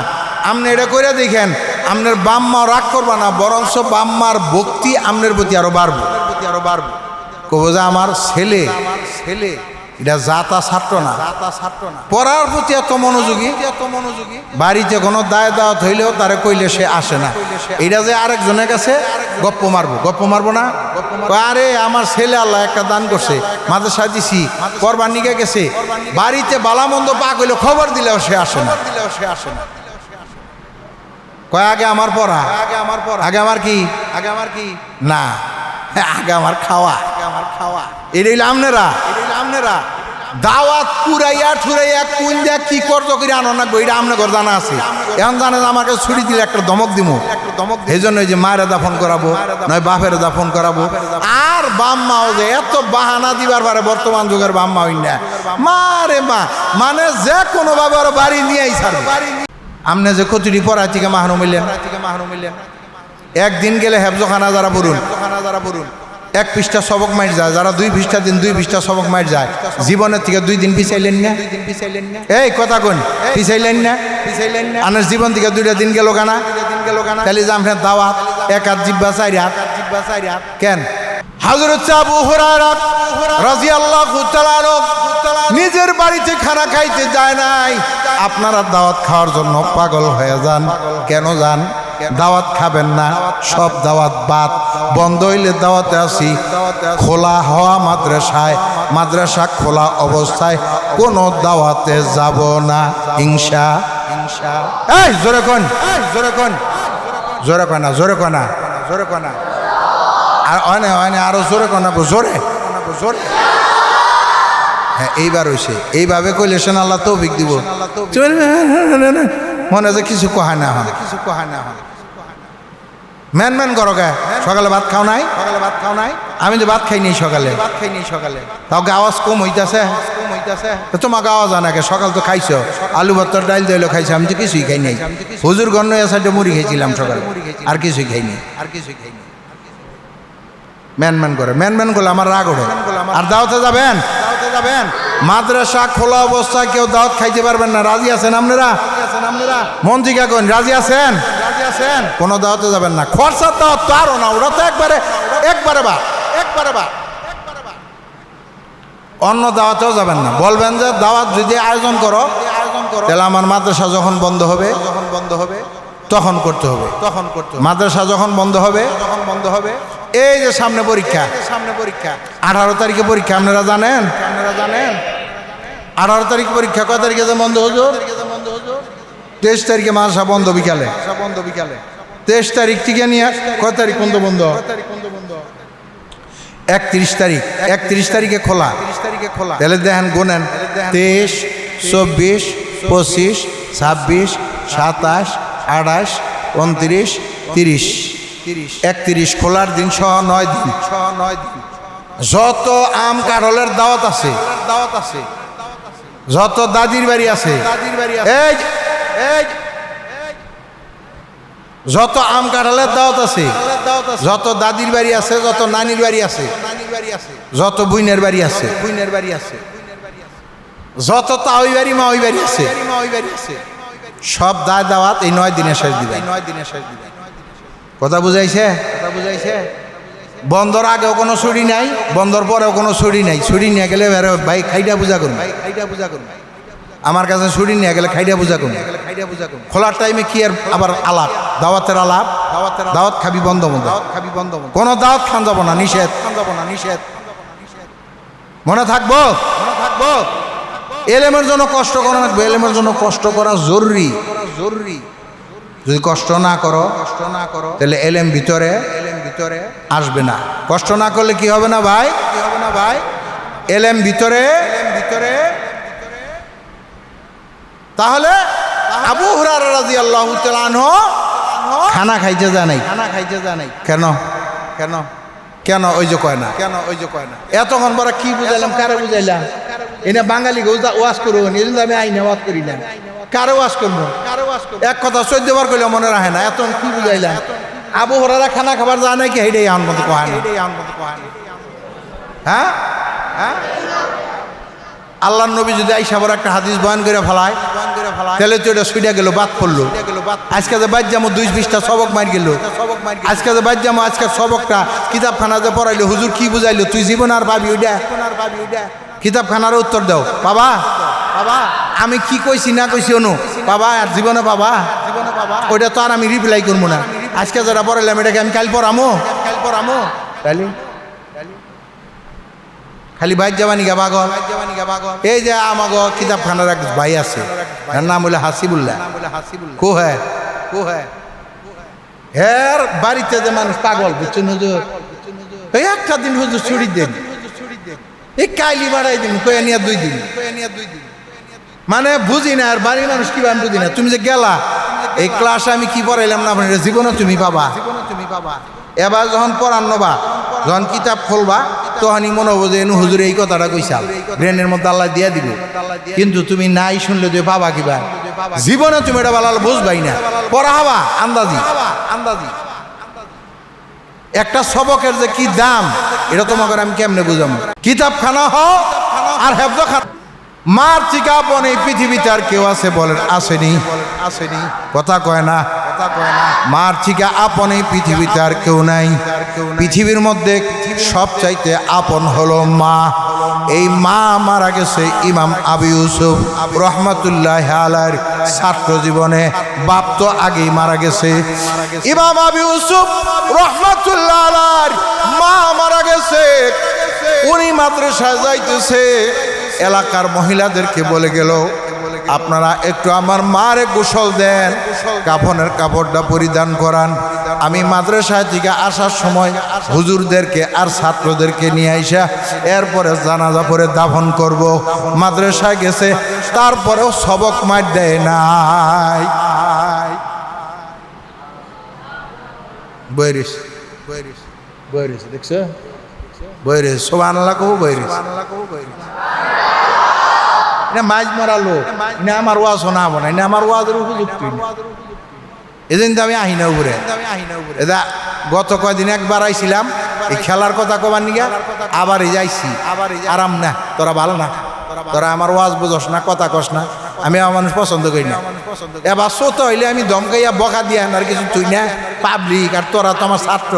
আমনে এটা করে দেখেন, আমনের বাম্মাও রাগ করবা না, বরঞ্চ বাম্মার ভক্তি আমনের প্রতি আরো বাড়বো, কব যে আমার ছেলে এটা জাতা ছাত্র না, পড়ার প্রতি এত মনোযোগী, বাড়িতে কোনো দাওয়াত হইলেও তারে কইলে সে আসে না। এটা যে আরেকজনের কাছে গপ্প মারবো না, আরে আমার ছেলে আল্লাহ একটা দান করছে, মাদ্রাসা দিছি, করবার নিকে গেছে, বাড়িতে বালামন্দ পাক হইলে খবর দিলেও সে আসে না। কয় আগে আমার পড়া, আগে আমার কি না, আগে আমার খাওয়া। এটা হইলে আমনেরা দাওয়াত পুরাইয়া ঠুরাইয়া কোন যা কি করতো করে আনো না, এটা আমনে ঘর জানা আছে। এখন জানে যে আমাকে ছুরি দিলে একটা ধমক দিমু, এই জন্য যে মায়ের দাফন করাবো, নয় বাপের দাফন করাবো। আর বাম্মাও যে এত বাহানা দিবার পারে বর্তমান যুগের বাম্মা হই না, মারে মা মানে যে কোনো ভাবে ওর বাড়ি নিয়েই ছাড়বে। আমনে যে কচুরি পড়া থেকে মাহরুম হইলেন, একদিন গেলে হেফজখানা যারা পড়ুন, এক পৃষ্ঠা সবক মাইট যায়, যারা 2 পৃষ্ঠা দিন 2 পৃষ্ঠা সবক মাইট যায়, জীবনের থেকে 2 দিন পিছাইলেন না, এই কথা কোন পিছাইলেন না, আনার জীবন থেকে 2টা দিন গেল কানা, তাহলে জামফের দাওয়াত এক হাত জিব্বা 4 হাত কেন। হযরত আবু হুরায়রা রাদিয়াল্লাহু তাআলা নিজের বাড়িতে খানা খাইতে যায় নাই, আপনারা দাওয়াত খাওয়ার জন্য পাগল হয়ে যান। কেন যান? দাওয়াত খাবেন না, সব দাওয়াত বাদ, বন্ধ হইলে দাওয়াতে আসি। খোলা হওয়া মাদ্রাসা খোলা অবস্থায় কোনো দাওয়াতে যাব না ইনশা। এই জোরে কোন, জোরে কোনা আর অনে আরো জোরে কোনা, জোরে। হ্যাঁ এইবার হইছে, এইভাবে কইলে সেন আল্লাহ তৌফিক দিব। মনে যে কিছু কহা না হয়, ম্যান করো গে। সকালে ভাত খাও নাই, আমি তো ভাত খাইনি সকালে, তাও আওয়াজ কম হইতাছে, তোমাকে আওয়াজ আনাকে সকাল তো খাইছো, আলু ভর্তার ডাইল দইলো খাইছো, আমি তো কিছুই খাই নাই। হুজুর গণ্য সাইডে মুড়ি খাইছিলাম সকালে, আর কিছুই খাইনি। ম্যান করলে আমার রাগ ওঠে। আর দাওয়াতে যাবেন, মাদ্রাসা খোলা অবস্থায় কেউ দাওয়াত খাইতে পারবেন না। রাজি আছেন আপনারা? মন্ত্রীকা কোন রাজি আছেন? কোনো দাওয়াতে যাবেন না। খরচার দাওয়াত তো আরো না, ওরা তো একবারে বা অন্য দাওয়াতেও যাবেন না। বলবেন যে দাওয়াত যদি আয়োজন করো তাহলে আমার মাদ্রাসা যখন বন্ধ হবে তখন করতে হবে। মাদ্রাসা যখন বন্ধ হবে এই যে সামনে পরীক্ষা 18 তারিখে পরীক্ষা, আপনারা জানেন 18 তারিখ পরীক্ষা। কয় তারিখে যে বন্ধ হুজুর? 23 তারিখে মাদ্রাসা বন্ধ বিকালে। 23 তারিখ থেকে নিয়ে কয় তারিখ পর্যন্ত বন্ধ? 31 তারিখে খোলা। তাহলে দেখেন গোনেন 23, 24, 25, 26, 27, 28, 29, 30, 31 খোলার দিন সহ 9 দিন। যত আম কাঁঠালের দাওয়াত আছে, যত দাদির বাড়ি আছে, এই যত আম কাঁঠালের দাওয়াত আছে, যত দাদির বাড়ি আছে, যত নানির বাড়ি আছে, যত বুইনের বাড়ি আছে, যত তাওই বাড়ি মাওই বাড়ি আছে, সব দাওয়াত এই 9 দিনে শেষ দিবে। কথা বুঝাইছে? বন্দর আগেও কোনো ছুটি নাই, বন্দর পরেও কোনো ছুটি নাই। ছুটি নিয়ে গেলে ভাই খাইটা পূজা করুন, আমার কাছে ছুটি নিয়ে গেলে খাইটা পূজা করুন। খোলার টাইমে কি আর আবার আলাপ, দাওয়াতের আলাপ, দাওয়াত খাবি বন্ধ, কোনো দাওয়াত খান যাব না, নিষেধ। মনে থাকবো এলেমের জন্য কষ্ট করা লাগবে, এলেমের জন্য কষ্ট করা জরুরি। যদি কষ্ট না করো তাহলে এলেম ভিতরে আসবে না। কষ্ট না করলে কি হবে না ভাই? এলেম ভিতরে তাহলে আবু হুরায়রা রাদিয়াল্লাহু তাআলা আনহু খানা খাইতে যায় নাই কেন কেন কেন ওই যে কয় না এতক্ষণ বড় কি বুঝাইলাম কারে বুঝাইলাম এনে বাঙালি ওয়াজ করবো এই জন্য আমি আইনে ওয়াজ করি না কারে ওয়াজ করবো এক কথা 14 বার কইলে মনে রাখে না এত কি বুঝাইলাম আবু হুরায়রা খানা খাবার যায় নাকি হেডেই আন মতো কয় না হ্যাঁ আল্লাহর নবী যদি আইসা বড় একটা হাদিস বয়ান করে ফেলায় তাহলে তো এটা সুইডা গেল বাদ পড়লো আজকে যে বাদ যাবো 2 পৃষ্ঠা সবক মার গেল আজকে যে বাদ যাবো আজকে সবকটা কিতাবখানা যে পড়াইলো হুজুর কি বুঝাইলো তুই জীবন আর পাবি ওইটা কিতাবখানার উত্তর দাও বাবা আমি কি কইছি না কইছি অনু বাবা আর জীবনে বাবা ওইটা তো আর আমি রিপ্লাই করবো না আজকে যারা পড়াইলাম এটাকে আমি কাল পড়ামো তাহলে খালি বাইর যাবানি গা বাগ এই যে আমাগো কিতাবখানার এক ভাই আছে এর নাম হলো হাসিবুল্লাহ কো হ্যাঁ হের বাড়িতে যে মানুষ পাগল বুঝছেন হুজুর এই একটা দিন হুজুর ছুটি দেন এই কাইলি বাড়াই দিন কয়ে নিয়ে 2 দিন মানে বুঝি না আর বাড়ির মানুষ কি বান বুঝি না তুমি যে গেলা এই ক্লাসে আমি কি পড়াইলাম না আপনার জীবনে তুমি পাবা এবার যখন পড়ান্নবা যখন কিতাব খুলবা তখনই মনে হবো যে এনু হুজুর এই কথাটা কইসাল ব্রেনের মধ্যে আল্লাহ দিয়া দিব কিন্তু তুমি নাই শুনলে তুই পাবা কিবা জীবনে তুমি এটা বলাল বুঝবাই না পড়া হবা আন্দাজি একটা সবকের যে কি দাম এটা তোমাকে আমি কেমনে বুঝাবো কিতাবখানা হও আর হেফজখানা মার চিকা আপন এই পৃথিবীতে আর কেউ আছে বলেন আসেনি কথা কয় না মার চিকা আপন এই পৃথিবীতে আর কেউ নাই পৃথিবীর মধ্যে সবচাইতে আপন হলো মা এই মা মারা গেছে ইমাম আবু ইউসুফ রহমাতুল্লাহ আলাইহির ছাত্র জীবনে বাপ তো আগেই মারা গেছে ইমাম আবু ইউসুফ রহমাতুল্লাহ আলাইহির মা মারা গেছে উনি মাদ্রাসায় যাইতেছে এলাকার মহিলাদেরকে বলে গেল আপনারা একটু আমার মারে গোসল দেন কাফনের কাপড়টা পরিধান করান আমি মাদ্রাসা থেকে আসার সময় হুজুরদেরকে আর ছাত্রদেরকে নিয়ে আইসা এরপরে জানাজা পরে দাফন করব মাদ্রাসায় গেছে তারপরেও সবক মার দেয় নাই বৈরিস দেখছো বৈরিস সুবহানাল্লাহ কও বৈরিস না মাছ মারালো না আমার ওয়াজ শোনা হবো না আমার ওয়াজের উপযুক্ত এদিন তো আমি আহি না উপরে এটা গত কয়দিন একবার আইছিলাম এই খেলার কথা কবার নিগা আবার যাইছি আরাম না তোরা ভালো না তোরা আমার ওয়াজ বুঝস না কথা কস না আমি আমার মানুষ পছন্দ করি না এবার সোত হইলে আমি ধমকাইয়া বকা দিয়া আর কিছু তুই না পাবলিক আর তোরা তো আমার ছাত্র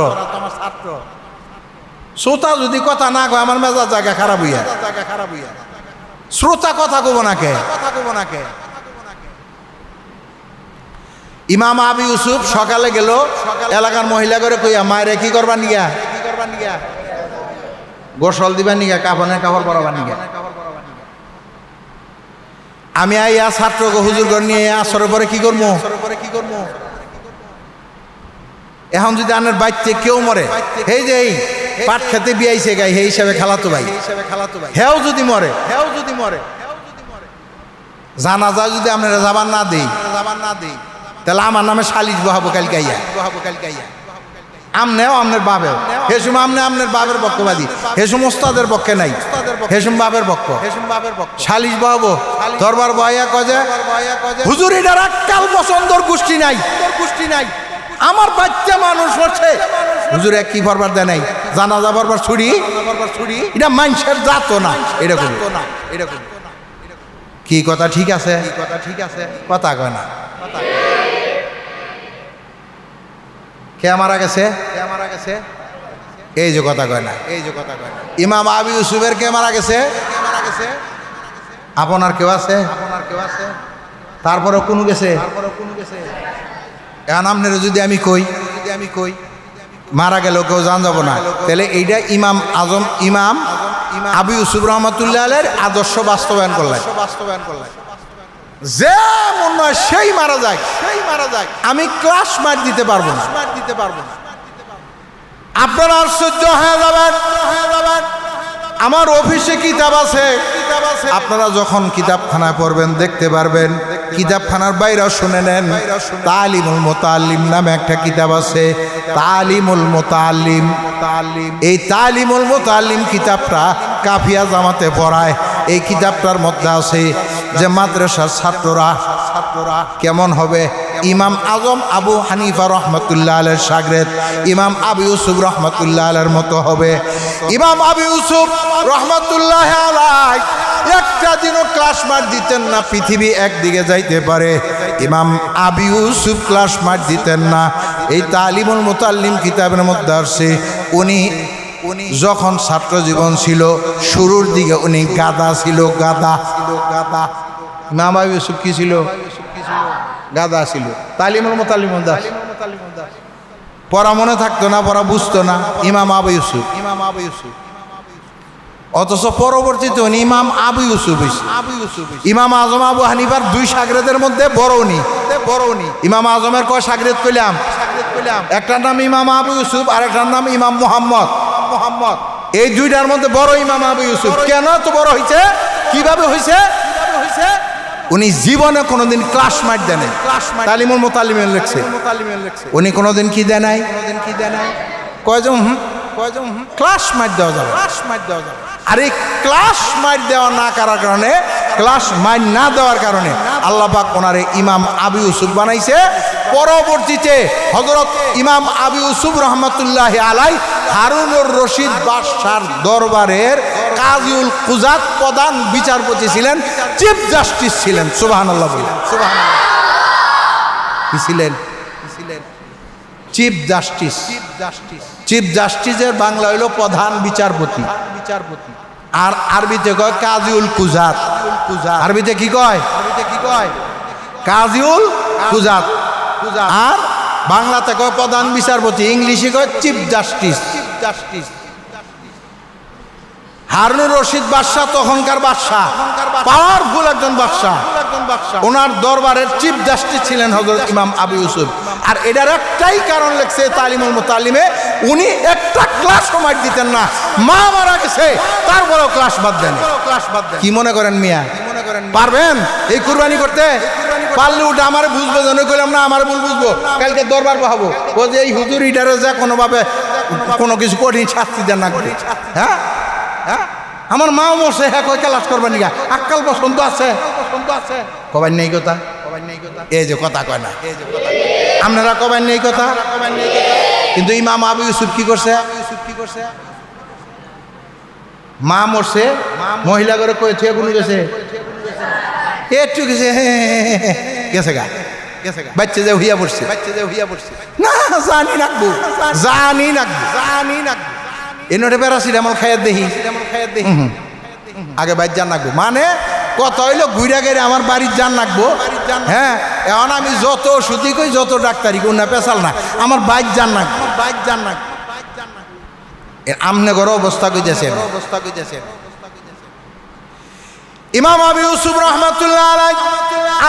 শ্রোতা যদি কথা না কয় আমার মেজাজ জায়গা খারাপ হইয়া শ্রোতা কথা কব না কে ইমাম আবু ইউসুফ সকালে গেল এলাকার মহিলা করে কইয়া মায়েরে কি করবার নিগা গোসল দিবার নিগা কাফনের কাপড় পরাবার নিগা আমি আইয়া ছাত্রকে হুজুর ঘর নিয়ে আসরের পরে কি করবো এখন যদি আনের বাইতে কেউ মরে এই যে এই পাট খেতে বিয়াইছে গাই সেই হিসাবে খালাতো ভাই হেও যদি মরে জানাজা যদি আপনারা যাবার না দেই তাহলে আমার নামে সালিশ বহাবো কালকাইয়া আমনেও আমনের বাপেও হেসুম আমনে আমনের বাপের পক্ষবাদী হেসুম ওস্তাদের পক্ষে নাই হেসুম বাপের পক্ষ সালিশ বহাবো দরবার বহাইয়া কজে হুজুর এটার এককাল পছন্দর গোষ্ঠী নাই আমার বাচ্চা মানুষ হচ্ছে হুজুরে কি ফরবার দেয় নাই জানাজা বরবার ছুরি এটা মানুষের জাত না এরকম কি কথা ঠিক আছে কথা কয় না কে মারা গেছে এই যে কথা কয় না ইমাম আবু ইউসুফের কে মারা গেছে আপনার কেউ আছে তারপরে কোন গেছে এখন আপনার যদি আমি কই মারা গেল কেউ জান যাব না তাহলে এইটা ইমাম আবু ইউসুফ রহমাতুল্লাহ আলাইহির আদর্শ বাস্তবায়ন করলেন যে মনে হয় সেই মারা যায় আমি ক্লাস মার দিতে পারবো না আপনারা আশ্চর্য হয়ে যাবেন আমার অফিসে কিতাব আছে, আপনারা যখন কিতাবখানায় পড়বেন দেখতে পারবেন। কিতাবখানার বাইরেও শুনে নেন, তালিমুল মুতাআল্লিম নামে একটা কিতাব আছে। তালিমুল মুতাআল্লিম, এই তালিমুল মুতাআল্লিম কিতাবটা কাফিয়া জামাতে পড়ায়। এই কিতাবটার মধ্যে আছে যে মাদ্রাসার ছাত্ররা কেমন হবে। ইমাম আজম আবু হানিফা রহমতুল্লাহ আলাইহির শাগরেদ ইমাম আবু ইউসুফ রহমতুল্লাহ আলাইহির মতো হবে। ইমাম আবু ইউসুফ রহমতুল্লাহ আলাইহি একটা দিনও ক্লাস মার দিতেন না, পৃথিবী একদিকে যাইতে পারে, ইমাম আবু ইউসুফ ক্লাস মার দিতেন না। এই তালিমুল মুতাআল্লিম কিতাবের মধ্যে আছে উনি যখন ছাত্র জীবন ছিল শুরুর দিকে উনি গাদা ছিল, গাদা। ইমাম আবু ইউসুফ কি ছিল? গাদা ছিল। তালিমুল মুতাআল্লিম পড়া মনে থাকতো না, পড়া বুঝতো না ইমাম আবু ইউসুফ। অথচ পরবর্তীতে উনি ইমাম আবু ইউসুফ হইছে। ইমাম আজম আবু হানিফার দুই শাগরেদের মধ্যে বড় উনি। ইমাম আজমের কয় শাগরেদ কইলাম? একটার নাম ইমাম আবু ইউসুফ আর একটার নাম ইমাম মুহাম্মদ। এই দুইটার মধ্যে বড় ইমাম আবু ইউসুফ। কেন তো বড় হইছে? কিভাবে হইছে? উনি জীবনে কোনোদিন ক্লাস মার দেন নাই। তালিমুল মুতাআল্লিমে লেখছে উনি কোনোদিন কি দেন নাই। কয়জন ক্লাস মার দেওয়া যাবে। আর এই ক্লাস মার দেওয়া না করার কারণে, ক্লাস মার না দেওয়ার কারণে আল্লাহ পাক ওনারে ইমাম আবু ইউসুফ বানাইছে। পরবর্তীতে হযরত ইমাম আবু ইউসুফ রহমতুল্লাহ আলাইহি হারুনুর রশিদ বাদশার দরবারের কাজীউল কুজাত প্রধান বিচারপতি ছিলেন, চিফ জাস্টিস ছিলেন। সুবহানাল্লাহ বলেন। কি ছিলেন? Chief justice. চিফ জাস্টিসের বাংলা হইল প্রধান বিচারপতি। আর আরবিতে কয় কাজীউল কুজাত। আরবিতে কি কয়? কাজীউল কুজাত। আর বাংলাতে কয় প্রধান বিচারপতি, ইংলিশে কয় চিফ জাস্টিস। হারুনুর রশিদ বাদশাহ তখনকার বাদশাহ, পাওয়ারফুল একজন বাদশাহ। ওনার দরবারের চিফ জাস্টিস ছিলেন হযরত ইমাম আবু ইউসুফ। আর এটার একটাই কারণ লেখছে তালিমুল মুতাআল্লিমে, উনি একটা ক্লাস সময় দিতেন না। মা মারা গেছে তারপরেও ক্লাস বাদ দেন। কি মনে করেন মিয়া? পারবেন এই কুরবানি করতে? পারলে ওটা আমার বুঝবো, যেন কইলাম না আমার ভুল বুঝবো, কালকে দরবার বহাবো ও যে এই হুজুর ইটারে যা কোনোভাবে কোনো কিছু কঠিন শাস্তি দেন না। হ্যাঁ, আমার মাও মরছে, হ্যাঁ কয় ক্লাস করবেন নিগা, আক্কাল পছন্দ আছে কবেন নেই কথা। এই যে কথা কয় না, আপনারা কবেন নেই কথা। কিন্তু ইমাম আবু ইউসুফ কি করছে? মা মরছে, মহিলা করে কয়েছে গুলো গেছে, একটু গেছে গেছে গা বাচ্চা যে হইয়া পড়ছে না, জানি রাখবো এনোটে প্যারাসিটামল খাইয়া দেখি আগে বাইর জান রাখবো। মানে কত হইলো ঘুরা গেলে আমার বাড়ির জান রাখবো। হ্যাঁ, এখন আমি যত ওষুধই কই, যত ডাক্তারি কই না, পেশাল না, আমার বাইক জান রাখবো। আমনে ঘর অবস্থা কইতেছে। ইমাম আবু ইউসুফ রহমতুল্লাহ আলাইহি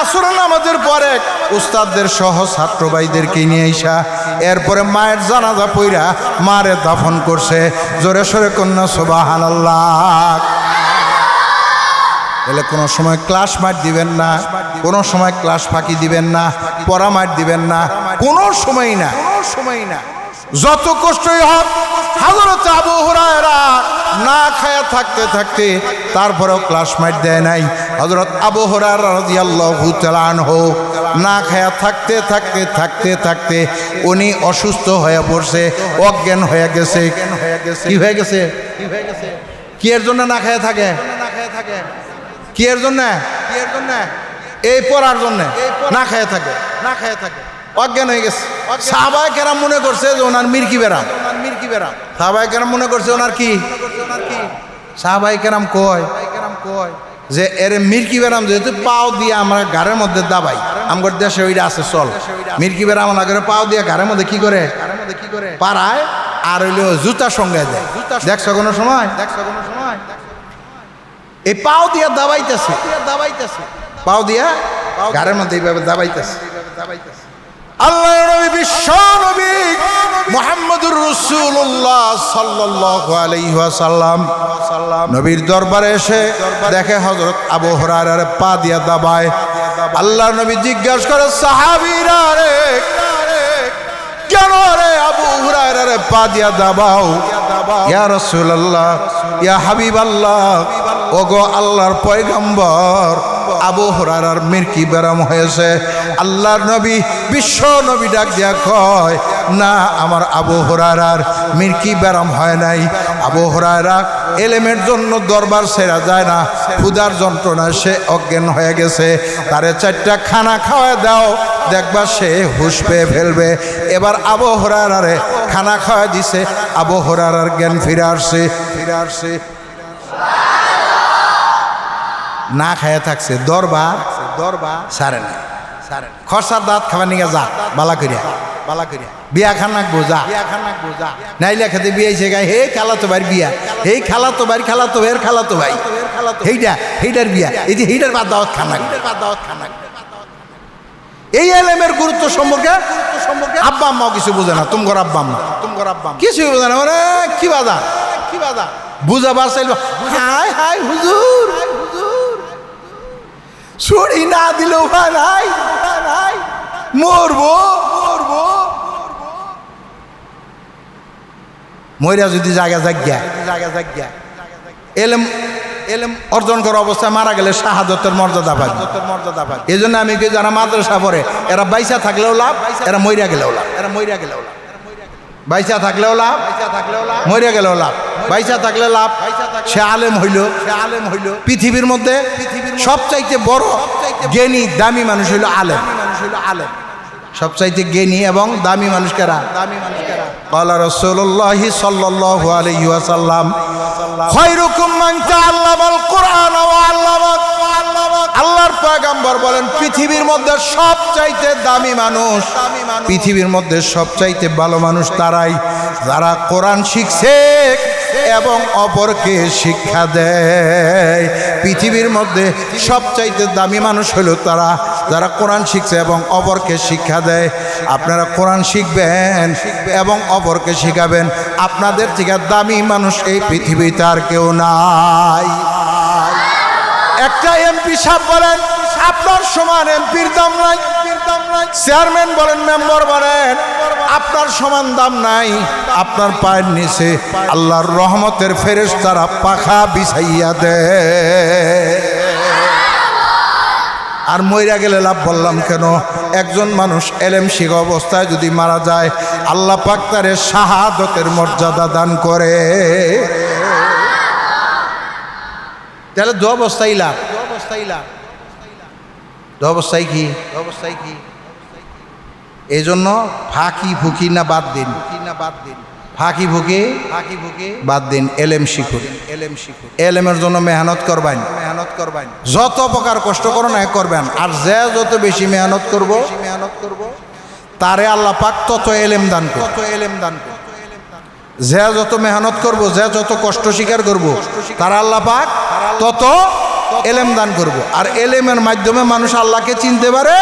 আসর নামাজের পরে উস্তাদদের সহ ছাত্র ভাইদেরকে নিয়ে আইসা এরপরে মায়ের জানাজা পইরা মারে দাফন করছে। জোরে সোরে কন্যা সুবহানাল্লাহ। বলে কোনো সময় ক্লাস মার দিবেন না, কোনো সময় ক্লাস ফাঁকি দিবেন না, পড়া মার দিবেন না, কোনো সময় না। যত কষ্টই হোক, হযরত আবু হুরায়রা না খায়া থাকতে তারপরেও ক্লাস মার দেয় নাই। হযরত আবু হুরায়রা রাদিয়াল্লাহু তাআলা আনহু না খায়া থাকতে উনি অসুস্থ হয়ে পড়ছে, অজ্ঞান হয়ে গেছে। কি হয়ে গেছে? কি এর জন্য না খায়া থাকে? কি এর জন্য? এই পড়ার জন্য না খায়া থাকে, অজ্ঞান হয়ে গেছে। সাহাবায়ে কেরাম মনে করছে যে ওনার মির্কি বেরাম। সাহাবায়ে কেরাম মনে করছে ওনার কি? সাহাবায়ে কেরাম কয় যে এর মির্কি বেরাম, যেহেতু পাও দিয়ে আমরা ঘাড়ের মধ্যে দাবাই, আমার দেশে ওইটা আছে চল। মির্কি বেরাম না করে পাও দিয়ে ঘাড়ের মধ্যে কি করে পাড়ায়, আর হইলেও জুতার সঙ্গে দেয়। দেখছো কোনো সময়? এই পাও দিয়া দাবাইতেছে, পাও দিয়া ঘাড়ের মধ্যে এইভাবে দাবাইতেছে। আল্লাহর নবী বিশ্ব নবী মুহাম্মদুর রাসূলুল্লাহ সাল্লাল্লাহু আলাইহি ওয়াসাল্লাম নবীর দরবারে এসে দেখে হযরত আবু হুরায়রার পা দিয়া দাবায়। আল্লাহর নবী জিজ্ঞাসা করে, সাহাবীরা রে কেন রে আবু হুরায়রার পা দিয়া দাবাও? ইয়া রাসূলুল্লাহ, ইয়া হাবিবাল্লাহ, ওগো আল্লাহর পয়গম্বর, আবু হুরায়রার মিরকি ব্যারাম হয়েছে। আল্লাহর নবী বিশ্ব নবী ডাক দিয়া কয়, না, আমার আবু হুরায়রার মিরকি ব্যারাম হয় নাই। আবু হুরায়রা এলেমের জন্য দরবার ছেড়া যায় না, ক্ষুধার যন্ত্রণায় সে অজ্ঞান হয়ে গেছে। তারে 4টা খানা খাওয়ায় দাও, দেখবা সে হুঁশ পেয়ে ফেলবে। এবার আবু হুরায়রারে খানা খাওয়া দিছে, আবু হুরায়রার জ্ঞান ফিরে আসছে। না খায়া থাকছে, দরবার সারে না, খরচার দাঁত খাবার নিয়ে যা, বালা করিয়া বিয়া খান নাকবো যা, নাইলে খেতে বিয়াইছে গায়ে, হে খালাতো ভাই বিয়া, হেই খালাতো ভাই, খালাতো ভাইয়ের খালাতো ভাই, হেইটার বিয়া, এই যে হেইটার বাদ দাওয়াত খান নাকবে। এই এলেমের গুরুত্ব সম্পর্কে আব্বা আম্মাও কিছু বোঝে না। তোমার আব্বা আম্মা কিছুই বোঝে না, মানে কি বাধা বুঝাবার চাইল, হাই হাই হুজুর, ছড়ি না দিলেও নাই, মরবো মইরা যদি জায়গা এলেম অর্জন করা অবস্থায় মারা গেলে শাহাদতের মর্যাদা পায়। এই জন্য আমি কি, যারা মাদ্রাসা পড়ে এরা বাইসা থাকলেও লাভ, এরা মইরা গেলেও লাভ। বাইসা থাকলেও লাভ, মইরা গেলেও লাভ। বাইসা থাকলে লাভ, সে আলেম হইল। পৃথিবীর মধ্যে সবচাইতে বড় জ্ঞানী দামি মানুষ হইল আলেম। সবচাইতে জ্ঞানী এবং দামি মানুষ কারা? ক্বালা রাসূলুল্লাহ সাল্লাল্লাহু আলাইহি ওয়াসাল্লাম, খায়রুকুম মান তাআল্লামাল কুরআন ওয়া আল্লামা। আল্লাহর পয়গম্বর বলেন, পৃথিবীর মধ্যে সবচাইতে দামি মানুষ, পৃথিবীর মধ্যে সবচাইতে ভালো মানুষ তারাই যারা কোরআন শিখছে এবং অপরকে শিক্ষা দেয়। পৃথিবীর মধ্যে সবচাইতে দামি মানুষ হলো তারা যারা কোরআন শিখছে এবং অপরকে শিক্ষা দেয়। আপনারা কোরআন শিখবেন এবং অপরকে শিখাবেন, আপনাদের থেকে দামি মানুষ এই পৃথিবীতে আর কেউ নাই। একটা এমপি সাহেব বলেন, আপনার সমান এমপির দাম নাই। চেয়ারম্যান বলেন, মেম্বার বলেন, আপনার সমান দাম নাই। আপনার পায়ের নিচে আল্লাহর রহমতের ফেরেশতারা পাখা বিছাইয়া দেয়। আর মইরা গেলে লাভ বললাম কেন? একজন মানুষ এলেম শিখা অবস্থায় যদি মারা যায়, আল্লাহ পাক তারে শাহাদতের মর্যাদা দান করে। তাহলে দু অবস্থায় লাভ, দু অবস্থায় কি? এই জন্য ফাঁকি ফুকি না বাদ দিন, ফাঁকি ফুকি বাদ দিন, এলেম শিখুন। এলেমের জন্য মেহনত করবেন, যত প্রকার কষ্ট করো না করবেন। আর যে যত বেশি মেহনত করব তারে আল্লাহ পাক তত এলেম দান করবে। যে যত মেহনত করব, যে যত কষ্ট স্বীকার করব, তার আল্লাহ পাক তত এলেম দান করব। আর এলেমের মাধ্যমে মানুষ আল্লাহকে চিনতে পারে,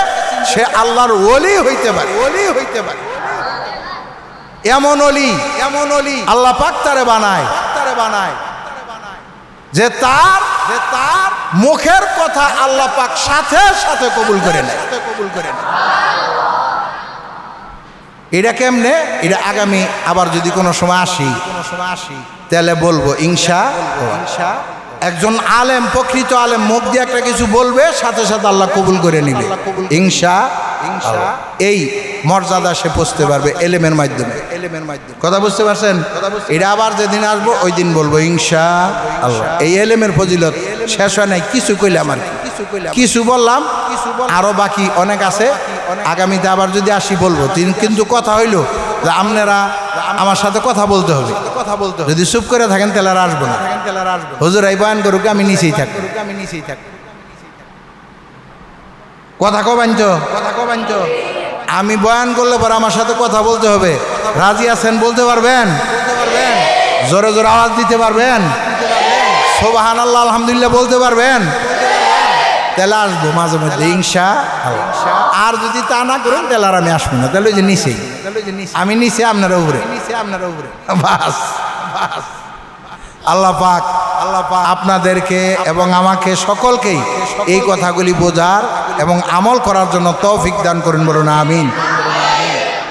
সে আল্লাহর ওলি হইতে পারে। এমন ওলি আল্লাহ পাক তারে বানায় যে তার মুখের কথা আল্লাহ পাক সাথে সাথে কবুল করে নেয়। এটা কেমনে? এটা আগামী আবার যদি কোনো সময় আসি তাহলে বলবো ইনশাআল্লাহ। একজন আলেম, প্রকৃত আলেম মুখ দিয়ে একটা কিছু বলবে, সাথে সাথে আল্লাহ কবুল করে নিবে ইনশাআল্লাহ। এই মর্যাদা সে পৌঁছতে পারবে এলেমের মাধ্যমে। কথা বুঝতে পারছেন? এটা আবার যেদিন আসবো ওই দিন বলবো ইনশাআল্লাহ। এই এলেমের ফজিলত শেষ হয় নাই, কিছু কইলাম আর কিছু বললাম, আরো বাকি অনেক আছে। আগামীতে আবার যদি আসি বলবো। কিন্তু কথা হইল যে আপনারা আমার সাথে কথা বলতে হবে। যদি চুপ করে থাকেন তাহলে আর আসবো না। হুজুর এই বয়ান করুক, আমি নিচেই থাকবো। কথা কবেন তো? আমি বয়ান করলে পরে আমার সাথে কথা বলতে হবে। রাজি আছেন? বলতে পারবেন? জোরে জোরে আওয়াজ দিতে পারবেন? সুবহানাল্লাহ, আলহামদুলিল্লাহ বলতে পারবেন? তাহলে আসবো মাঝে মধ্যে ইনশাআল্লাহ। আর যদি তা না করেন তাহলে আর আমি আসবো না। তাহলে ওই যে নিচেই, আমি নিচে আপনারা উপরে, বাস বাস। আল্লাহ পাক আপনাদেরকে এবং আমাকে সকলকেই এই কথাগুলি বোঝার এবং আমল করার জন্য তৌফিক দান করুন, বলুন আমিন।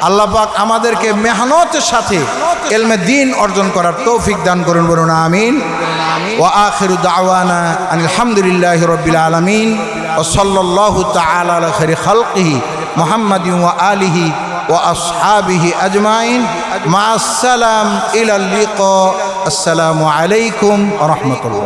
আল্লাহ পাক আমাদেরকে মেহনতের সাথে ইলমে দ্বীন অর্জন করার তৌফিক দান করুন, বলুন আমিন। ওয়া আখিরু দাওয়ানা আনিল হামদুলিল্লাহি রাব্বিল আলামিন ওয়া সাল্লাল্লাহু তাআলা আলা খাইরি খালকিহি মুহাম্মাদিন ওয়া আলিহি ওয়া আসহাবিহি আজমাইন। মা আসসালাম ইলাল লিকা। আসসালামু আলাইকুম ওয়া রাহমাতুল্লাহ।